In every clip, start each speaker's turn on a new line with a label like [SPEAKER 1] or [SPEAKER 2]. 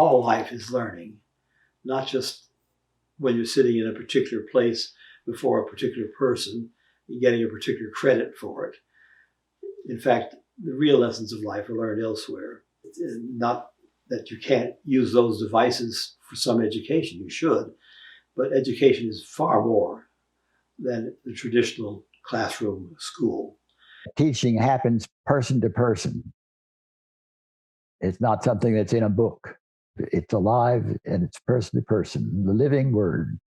[SPEAKER 1] all life is learning, not just when you're sitting in a particular place before a particular person and getting a particular credit for it. In fact, the real lessons of life are learned elsewhere. Not that you can't use those devices for some education, you should, but education is far more than the traditional classroom school.
[SPEAKER 2] Teaching happens person to person. It's not something that's in a book. It's alive and it's person to person, the living word.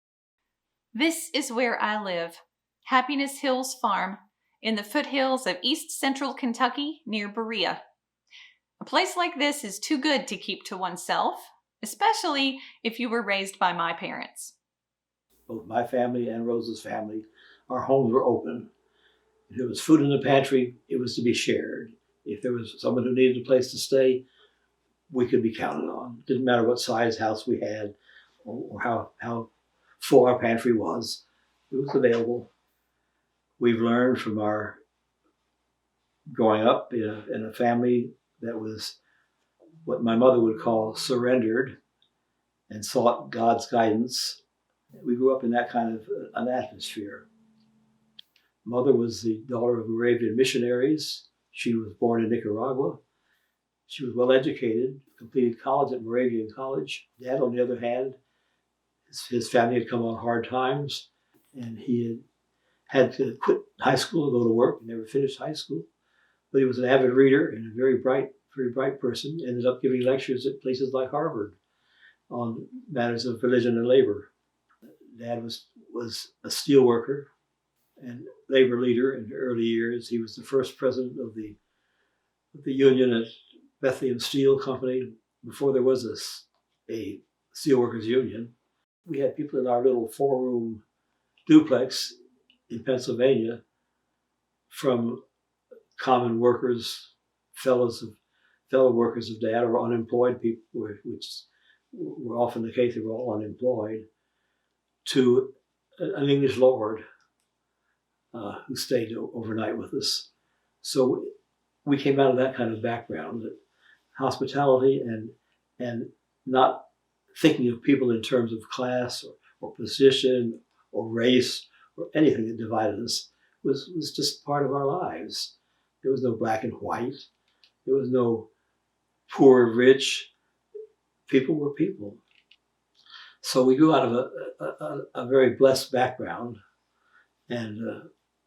[SPEAKER 3] This is where I live, Happiness Hills Farm, in the foothills of east central Kentucky near Berea. A place like this is too good to keep to oneself, especially if you were raised by my parents.
[SPEAKER 1] Both my family and Rosa's family, our homes were open. If there was food in the pantry, it was to be shared. If there was someone who needed a place to stay, we could be counted on. It didn't matter what size house we had or how full our pantry was. It was available. We've learned from our growing up in a family that was what my mother would call surrendered and sought God's guidance. We grew up in that kind of an atmosphere. Mother was the daughter of Moravian missionaries. She was born in Nicaragua. She was well educated, completed college at Moravian College. Dad, on the other hand, his family had come on hard times, and he had to quit high school and go to work. He never finished high school, but he was an avid reader and a very bright person. Ended up giving lectures at places like Harvard on matters of religion and labor. Dad was a steel worker and labor leader in the early years. He was the first president of the union at Bethlehem Steel Company before there was a steelworkers union. We had people in our little 4-room duplex in Pennsylvania from common workers, fellow workers of Dad, or unemployed people, which were often the case. They were all unemployed, to an English lord who stayed overnight with us. So we came out of that kind of background, that hospitality and not thinking of people in terms of class or position or race or anything that divided us was just part of our lives. There was no black and white. There was no poor or rich. People were people. So we grew out of a very blessed background. And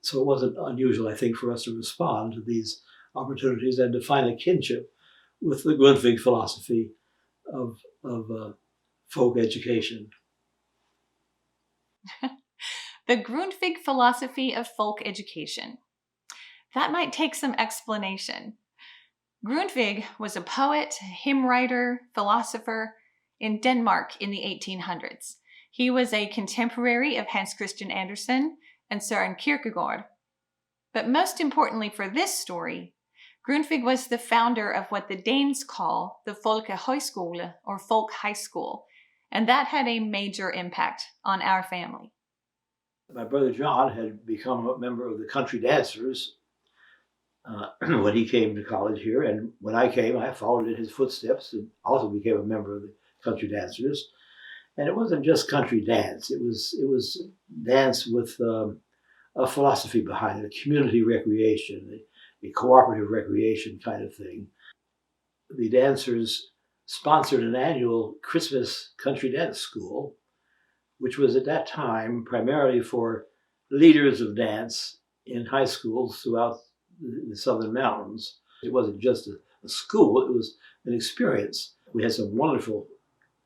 [SPEAKER 1] so it wasn't unusual, I think, for us to respond to these opportunities and to find a kinship with the Grundtvig philosophy of folk education.
[SPEAKER 3] The Grundtvig philosophy of folk education. That might take some explanation. Grundtvig was a poet, hymn writer, philosopher in Denmark in the 1800s. He was a contemporary of Hans Christian Andersen and Søren Kierkegaard. But most importantly for this story, Grundtvig was the founder of what the Danes call the Folkehøjskole, or folk high school, and that had a major impact on our family.
[SPEAKER 1] My brother John had become a member of the Country Dancers when he came to college here, and when I came, I followed in his footsteps and also became a member of the Country Dancers. And it wasn't just country dance; it was dance with a philosophy behind it, a community recreation, a cooperative recreation kind of thing. The dancers sponsored an annual Christmas country dance school, which was at that time primarily for leaders of dance in high schools throughout the Southern Mountains. It wasn't just a school, it was an experience. We had some wonderful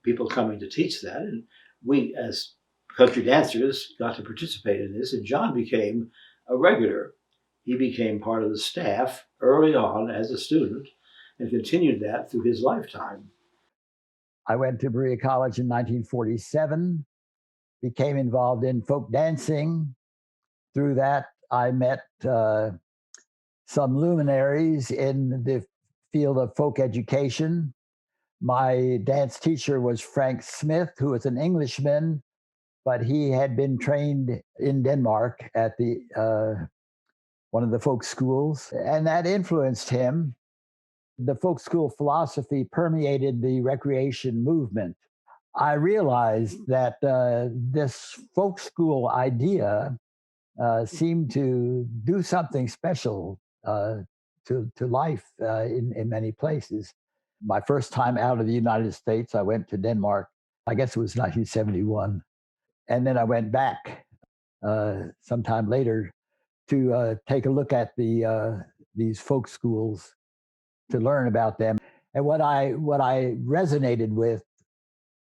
[SPEAKER 1] people coming to teach that, and we, as country dancers, got to participate in this, and John became a regular. He became part of the staff early on as a student and continued that through his lifetime.
[SPEAKER 2] I went to Berea College in 1947, became involved in folk dancing. Through that, I met some luminaries in the field of folk education. My dance teacher was Frank Smith, who was an Englishman, but he had been trained in Denmark at the one of the folk schools, and that influenced him. the folk school philosophy permeated the recreation movement. I realized that this folk school idea seemed to do something special to life in many places. My first time out of the United States, I went to Denmark. I guess it was 1971. And then I went back sometime later to take a look at these folk schools to learn about them. And what I resonated with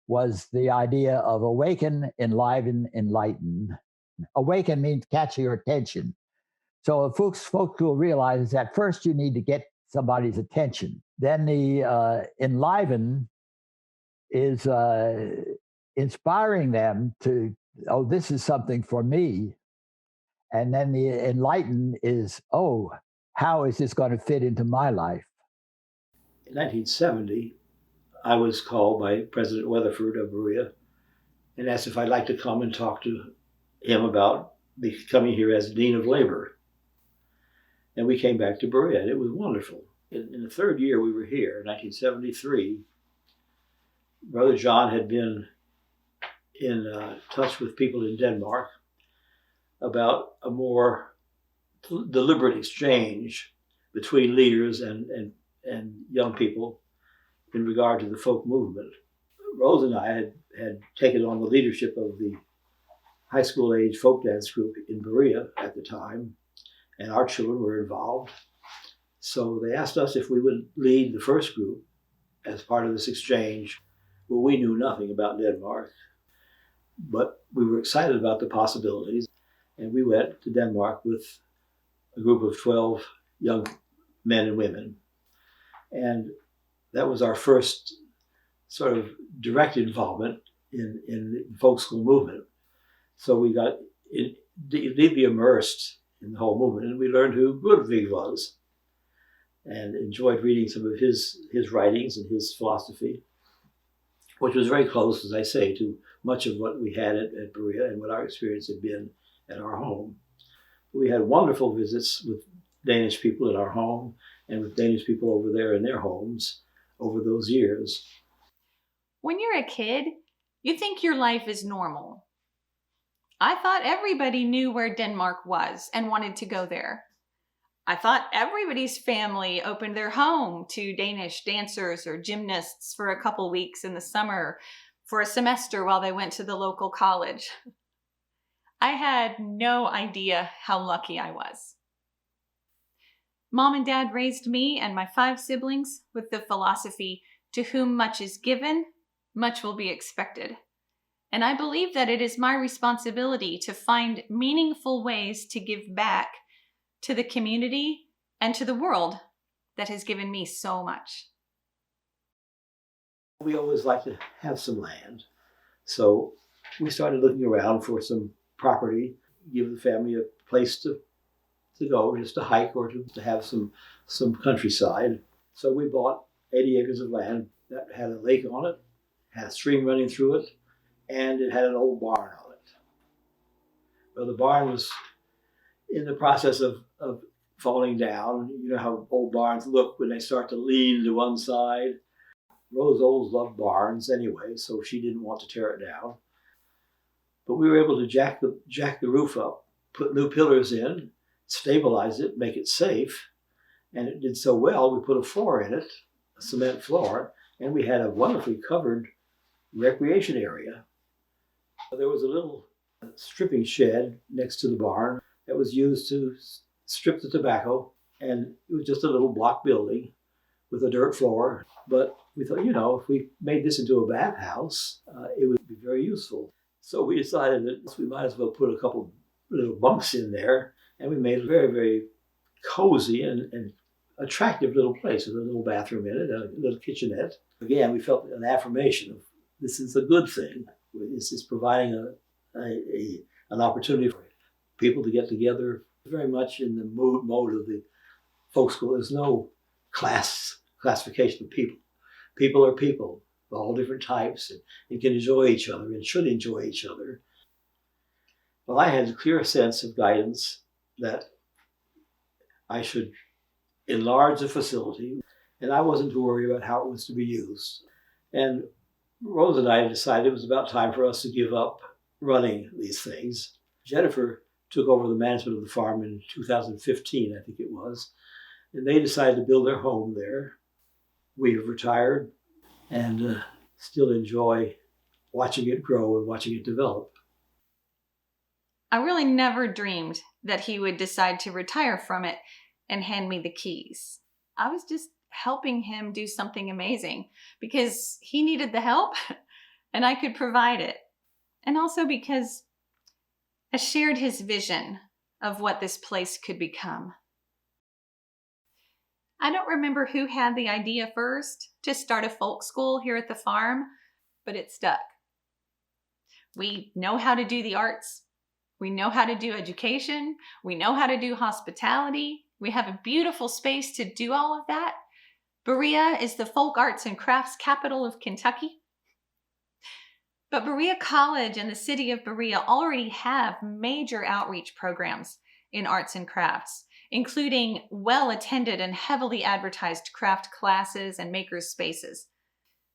[SPEAKER 2] was the idea of awaken, enliven, enlighten. Awaken means catch your attention. So folk school realizes that first you need to get somebody's attention. Then the enliven is inspiring them to, oh, this is something for me. And then the enlighten is, oh, how is this going to fit into my life?
[SPEAKER 1] In 1970, I was called by President Weatherford of Berea and asked if I'd like to come and talk to him about becoming here as Dean of Labor. And we came back to Berea, and it was wonderful. In the third year we were here, 1973, Brother John had been in touch with people in Denmark about a more deliberate exchange between leaders and young people in regard to the folk movement. Rose and I had taken on the leadership of the high school age folk dance group in Berea at the time, and our children were involved. So they asked us if we would lead the first group as part of this exchange. Well, we knew nothing about Denmark, but we were excited about the possibilities, and we went to Denmark with a group of 12 young men and women. And that was our first sort of direct involvement in the folk school movement. So we got deeply immersed in the whole movement, and we learned who Grundtvig was and enjoyed reading some of his writings and his philosophy, which was very close, as I say, to much of what we had at Berea and what our experience had been at our home. We had wonderful visits with Danish people in our home and with Danish people over there in their homes over those years.
[SPEAKER 3] When you're a kid, you think your life is normal. I thought everybody knew where Denmark was and wanted to go there. I thought everybody's family opened their home to Danish dancers or gymnasts for a couple weeks in the summer for a semester while they went to the local college. I had no idea how lucky I was. Mom and Dad raised me and my 5 siblings with the philosophy, to whom much is given, much will be expected. And I believe that it is my responsibility to find meaningful ways to give back to the community and to the world that has given me so much.
[SPEAKER 1] We always like to have some land. So we started looking around for some property, give the family a place to go, just to hike or to have some countryside. So we bought 80 acres of land that had a lake on it, had a stream running through it, and it had an old barn on it. Well, the barn was in the process of falling down. You know how old barns look when they start to lean to one side. Rose always loved barns anyway, so she didn't want to tear it down. But we were able to jack the roof up, put new pillars in, stabilize it, make it safe, and it did so well. We put a floor in it, a cement floor, and we had a wonderfully covered recreation area. There was a little stripping shed next to the barn that was used to strip the tobacco, and it was just a little block building with a dirt floor. But we thought, if we made this into a bathhouse, it would be very useful. So we decided that we might as well put a couple little bunks in there, and we made a very, very cozy and attractive little place with a little bathroom in it, and a little kitchenette. Again, we felt an affirmation of this is a good thing. This is providing an opportunity for people to get together, very much in the mode of the folk school. There's no classification of people. People are people of all different types and can enjoy each other and should enjoy each other. Well, I had a clear sense of guidance that I should enlarge the facility and I wasn't to worry about how it was to be used. And Rose and I decided it was about time for us to give up running these things. Jennifer took over the management of the farm in 2015, I think it was, and they decided to build their home there. We have retired and still enjoy watching it grow and watching it develop.
[SPEAKER 3] I really never dreamed that he would decide to retire from it and hand me the keys. I was just helping him do something amazing because he needed the help and I could provide it. And also because I shared his vision of what this place could become. I don't remember who had the idea first to start a folk school here at the farm, but it stuck. We know how to do the arts. We know how to do education. We know how to do hospitality. We have a beautiful space to do all of that. Berea is the folk arts and crafts capital of Kentucky. But Berea College and the city of Berea already have major outreach programs in arts and crafts, including well-attended and heavily advertised craft classes and makers spaces.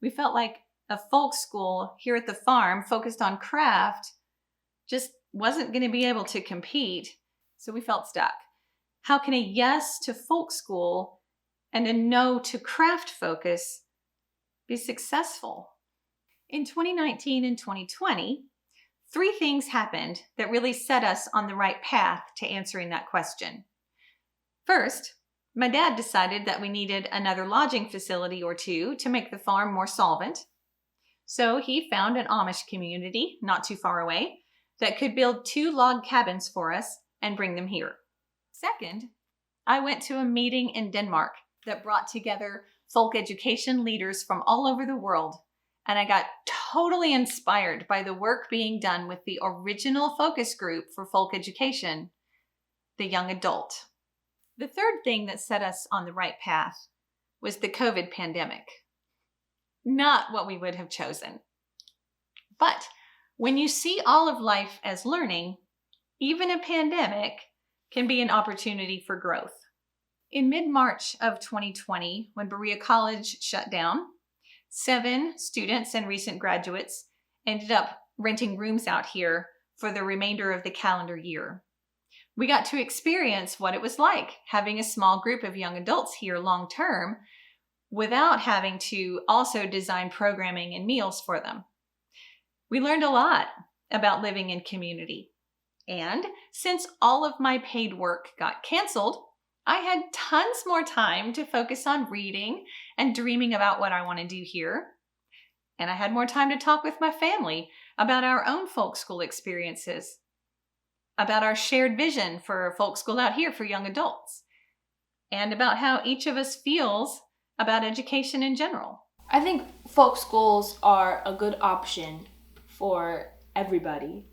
[SPEAKER 3] We felt like a folk school here at the farm focused on craft just wasn't going to be able to compete, so we felt stuck. How can a yes to folk school and a no to craft focus be successful? In 2019 and 2020, 3 things happened that really set us on the right path to answering that question. First, my dad decided that we needed another lodging facility or 2 to make the farm more solvent. So he found an Amish community not too far away that could build 2 log cabins for us and bring them here. Second, I went to a meeting in Denmark that brought together folk education leaders from all over the world, and I got totally inspired by the work being done with the original focus group for folk education, the young adult. The third thing that set us on the right path was the COVID pandemic. Not what we would have chosen. But when you see all of life as learning, even a pandemic can be an opportunity for growth. In mid-March of 2020, when Berea College shut down, 7 students and recent graduates ended up renting rooms out here for the remainder of the calendar year. We got to experience what it was like having a small group of young adults here long-term without having to also design programming and meals for them. We learned a lot about living in community. And since all of my paid work got canceled, I had tons more time to focus on reading and dreaming about what I want to do here. And I had more time to talk with my family about our own folk school experiences, about our shared vision for folk school out here for young adults, and about how each of us feels about education in general.
[SPEAKER 4] I think folk schools are a good option for everybody.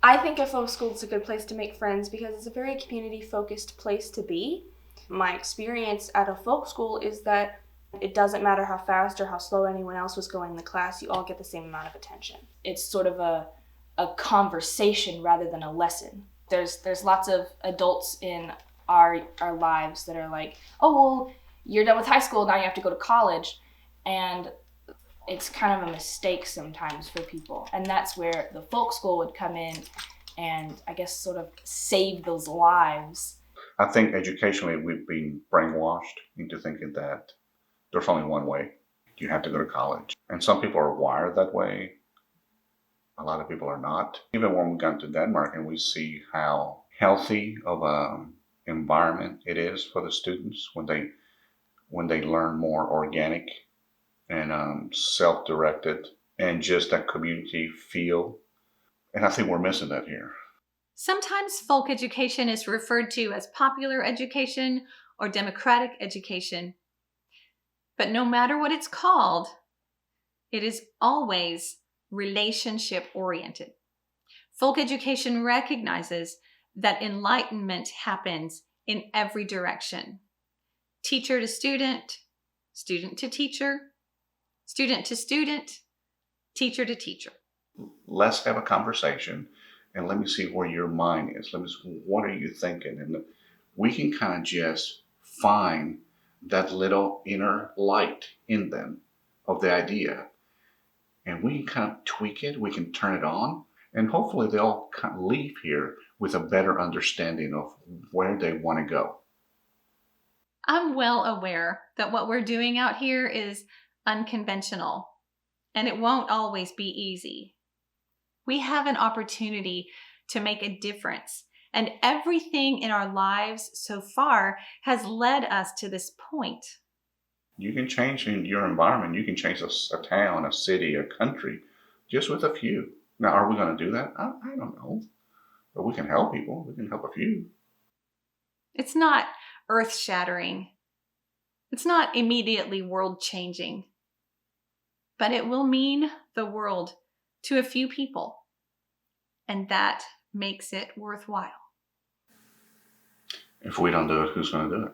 [SPEAKER 4] I think a folk school is a good place to make friends because it's a very community-focused place to be. My experience at a folk school is that it doesn't matter how fast or how slow anyone else was going in the class, you all get the same amount of attention. It's sort of a conversation rather than a lesson. There's lots of adults in our lives that are like, oh, well, you're done with high school, now you have to go to college. And it's kind of a mistake sometimes for people. And that's where the folk school would come in and I guess sort of save those lives.
[SPEAKER 5] I think educationally we've been brainwashed into thinking that there's only one way. You have to go to college. And some people are wired that way. A lot of people are not. Even when we got to Denmark and we see how healthy of an environment it is for the students when they learn more organic and self-directed and just that community feel. And I think we're missing that here.
[SPEAKER 3] Sometimes folk education is referred to as popular education or democratic education. But no matter what it's called, it is always relationship-oriented. Folk education recognizes that enlightenment happens in every direction. Teacher to student, student to teacher, student to student, teacher to teacher.
[SPEAKER 5] Let's have a conversation and let me see where your mind is. Let me see, what are you thinking? And we can kind of just find that little inner light in them of the idea. And we can kind of tweak it, we can turn it on, and hopefully they'll kind of leave here with a better understanding of where they want to go.
[SPEAKER 3] I'm well aware that what we're doing out here is unconventional, and it won't always be easy. We have an opportunity to make a difference, and everything in our lives so far has led us to this point.
[SPEAKER 5] You can change in your environment. You can change a town, a city, a country, just with a few. Now, are we going to do that? I don't know. But we can help people. We can help a few.
[SPEAKER 3] It's not earth-shattering. It's not immediately world-changing. But it will mean the world to a few people. And that makes it worthwhile.
[SPEAKER 5] If we don't do it, who's going to do it?